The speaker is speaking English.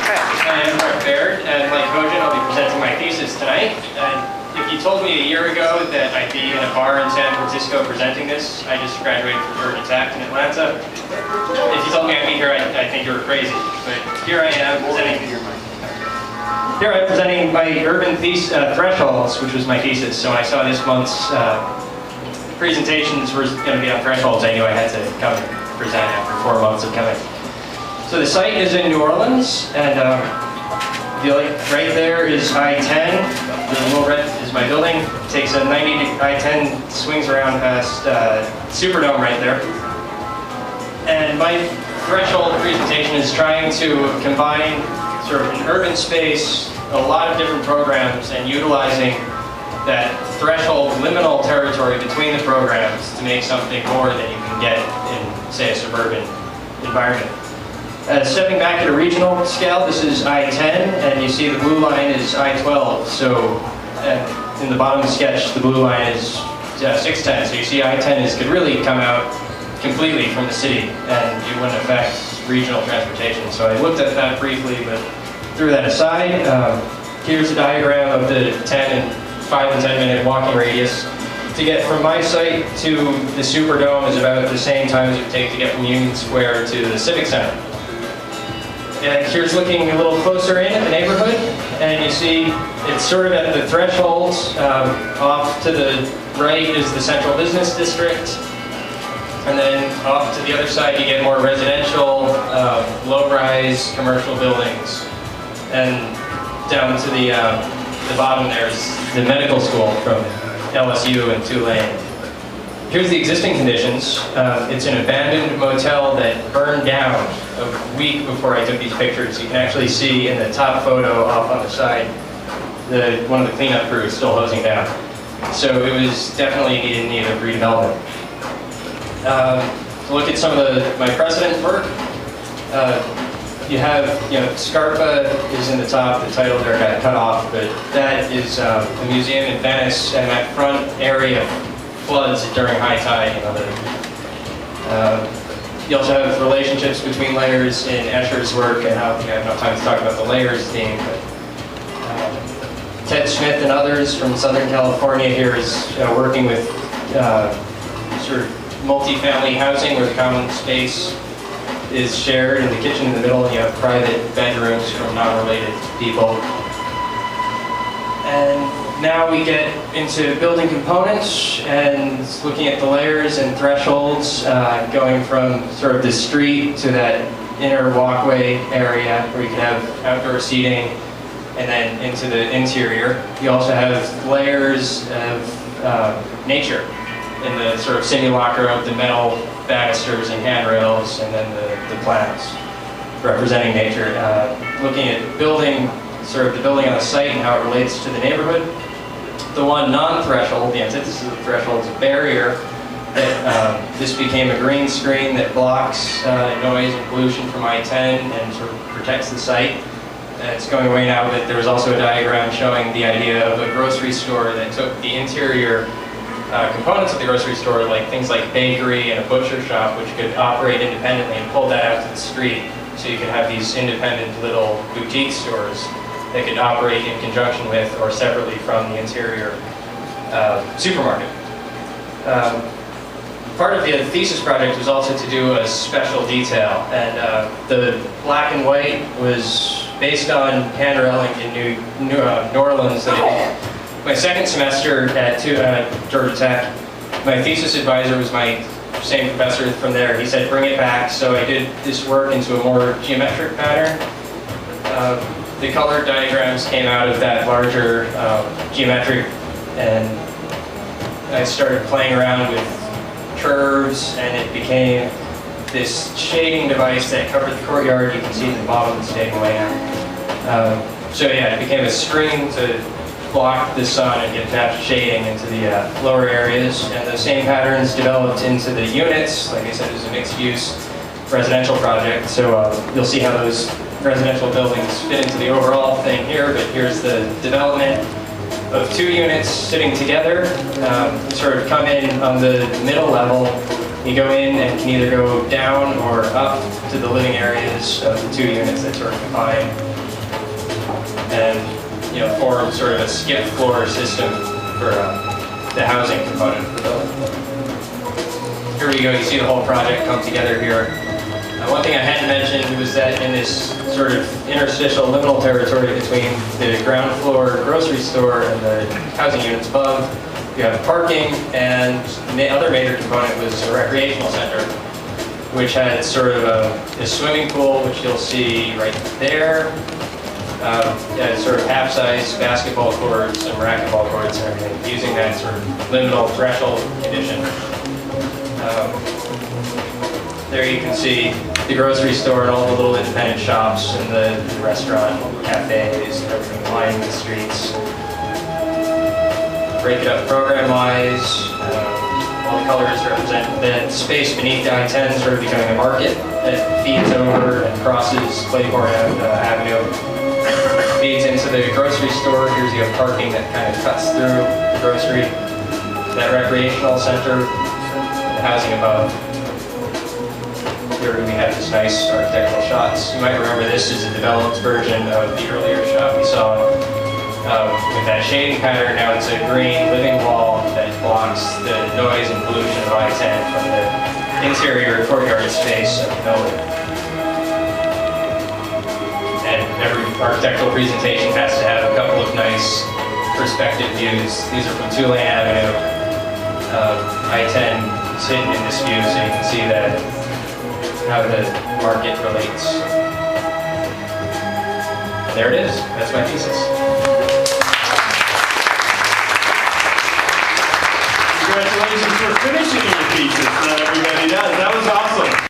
Hi, I'm Breck Baird, and like Kojin, I'll be presenting my thesis tonight. And if you told me a year ago that I'd be in a bar in San Francisco presenting this, I just graduated from Georgia Tech in Atlanta. If you told me I'd be here, I think you were crazy. But here I am presenting. Here I'm presenting my urban thresholds, which was my thesis. So when I saw this month's presentations were going to be on thresholds, I knew I had to come and present after 4 months of coming. So the site is in New Orleans, and right there is I-10. The little red is my building. It takes a 90 I-10, swings around past Superdome right there. And my threshold presentation is trying to combine sort of an urban space, a lot of different programs, and utilizing that threshold liminal territory between the programs to make something more than you can get in, say, a suburban environment. Stepping back at a regional scale, this is I-10, and you see the blue line is I-12. So in the bottom sketch, the blue line is 610. So you see I-10 could really come out completely from the city, and it wouldn't affect regional transportation. So I looked at that briefly, but threw that aside. Here's a diagram of the 5 and 10 minute walking radius. To get from my site to the Superdome is about the same time as it would take to get from Union Square to the Civic Center. And here's looking a little closer in at the neighborhood, and you see it's sort of at the thresholds. Off to the right is the Central Business District, and then off to the other side you get more residential, low-rise commercial buildings. And down to the bottom there's the medical school from LSU and Tulane. Here's the existing conditions. It's an abandoned motel that burned down a week before I took these pictures. You can actually see in the top photo off on the side, one of the cleanup crews still hosing down. So it was definitely in need of redevelopment. Look at some of my precedent work. You have, Scarpa is in the top, the title there got cut off, but that is a museum in Venice, and that front area floods during high tide. You also have relationships between layers in Escher's work, and I don't have enough time to talk about the layers theme, but Ted Smith and others from Southern California here is working with sort of multi-family housing where the common space is shared in the kitchen in the middle, and you have private bedrooms from non-related people. And now we get into building components and looking at the layers and thresholds, going from sort of the street to that inner walkway area where you can have outdoor seating, and then into the interior. You also have layers of nature in the sort of simulacra of the metal banisters and handrails, and then the plants representing nature. Looking at building, sort of the building on the site and how it relates to the neighborhood. The one non-threshold, the antithesis of the threshold, is a barrier. This became a green screen that blocks noise and pollution from I-10 and sort of protects the site. It's going away now, but there was also a diagram showing the idea of a grocery store that took the interior components of the grocery store, like things like bakery and a butcher shop, which could operate independently, and pull that out to the street, so you could have these independent little boutique stores that could operate in conjunction with or separately from the interior supermarket. Part of the thesis project was also to do a special detail, and the black and white was based on hand railing in New Orleans. My second semester at Georgia Tech, my thesis advisor was my same professor from there. He said, bring it back. So I did this work into a more geometric pattern. The color diagrams came out of that larger geometric, and I started playing around with curves, and it became this shading device that covered the courtyard. You can see the bottom is staying away now. So yeah, it became a screen to block the sun and get natural shading into the lower areas, and the same patterns developed into the units. Like I said, it was a mixed-use residential project, so you'll see how those residential buildings fit into the overall thing here, but here's the development of 2 units sitting together. Sort of come in on the middle level You go in and can either go down or up to the living areas of the 2 units that sort of combine, and form sort of a skip floor system for the housing component of the building. Here we go. You see the whole project come together here. One thing I hadn't mentioned was that in this sort of interstitial liminal territory between the ground floor grocery store and the housing units above, you have parking, and the other major component was a recreational center, which had sort of a swimming pool, which you'll see right there. Yeah, sort of half-size basketball courts and racquetball courts and everything, using that sort of liminal threshold condition. There you can see the grocery store and all the little independent shops and the restaurant, cafes, and everything lining the streets. Break it up program-wise. All the colors represent the space beneath the I-10 sort of becoming a market that feeds over and crosses Claiborne Avenue. Feeds into the grocery store. Here's you have parking that kind of cuts through the grocery. That recreational center, the housing above. Here we have this nice architectural shots. You might remember this is a developed version of the earlier shot we saw with that shading pattern. Now it's a green living wall that blocks the noise and pollution of I-10 from the interior courtyard space of the building. And every architectural presentation has to have a couple of nice perspective views. These are from Tulane Avenue. I-10 is hidden in this view, so you can see that how the market relates. And there it is. That's my thesis. Congratulations for finishing your thesis. Not everybody does. That was awesome.